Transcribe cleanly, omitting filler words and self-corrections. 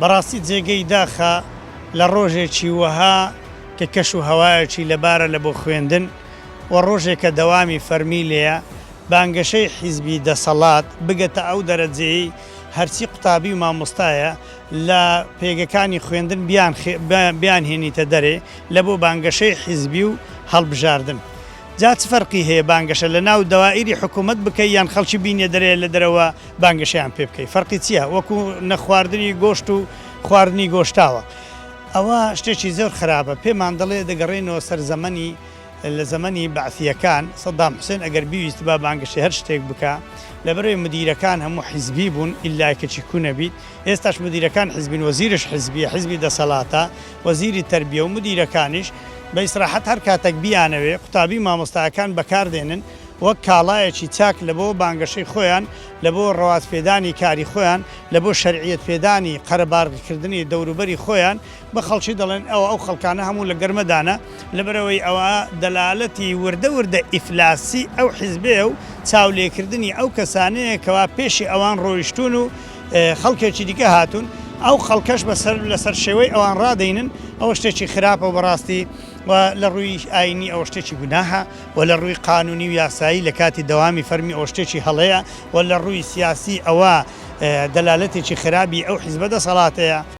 بەڕاستی جێگەی داخە لە ڕۆژێکی وەها کە کەش و هەوایەکی لەبارە لە بۆ خوێندن و ڕۆژێکە دەوامی فەرمی لێیە بانگەشەی حیزبی دەسەڵات بگەتە ئەو دەرەجەی هەرچی قوتابی و مامۆستایە لە پێگەکانی خوێندن بیان هێنیتە دەرێ لە بۆ بانگەشەی حیزبی و هەڵبژاردن. جا چ فەرقی هەیە بانگەشە لە ناو دەوائری حکوومەت بکەی یان خەڵکی بینێ دەرێ لە دەرەوە بانگەشەیان پێ بکەی؟ فەرقی چییە؟ وەکو نەخواردنی گۆشت و خواردنی گۆشتاوە. ئەوە شتێکی زۆر خراپە. پێمان دەڵێ دەگەڕێنەوە سەر زەمەنی لە زەمەنی بەعثیەکان سەدام حوسێن ئەگەر بیویست با بانگەشەی هەر شتێک بکە لەبەرەوەی مدیرەکان هەموو حیزبی بوون ئیلا کەچی کوونە بیت. ئێستاش مدیرەکان حیزبین، وەزیرش حیزبیە، حیزبی دەسەڵاتە، وەزیری تەربیە و مدیرەکانیش بە ئیسراحەت هەر کاتێک بیانەوێ قوتابی مامۆستایەکان بەکاردێنن وەک کاڵایەکی چاک لە بۆ بانگەشەی خۆیان، لە بۆ ڕەواتپێدانی کاری خۆیان، لە بۆ شەرعیەت پێدانی قەرەباڵغیکردنی دەوروبەری خۆیان بە خەڵکی دەڵێن ئەو خەڵکانە هەموو لە گەرمەدانە لەبەرەوەی ئەوە دەلالەتی وردە ئیفلاسی ئەو حیزبێ و چاولێکردنی ئەو کەسانەیە کەوا پێشی ئەوان ڕۆیشتون و خەڵکێکی دیکە هاتوون، ئەو خەڵکەش لەسەر شێوەی ئەوان ڕادەینن. ئەوە شتێکی خراپە بەڕاستی و لە ڕووی ئاینی ئەوە شتێکی گوناهە و لە ڕووی قانونی و یاسایی لە کاتی دەوامی فەرمی ئەو شتێکی هەڵەیە و لە ڕووی سیاسی ئەوە دەلالەتێکی خراپی ئەو حیزبە دەسەڵاتەیە.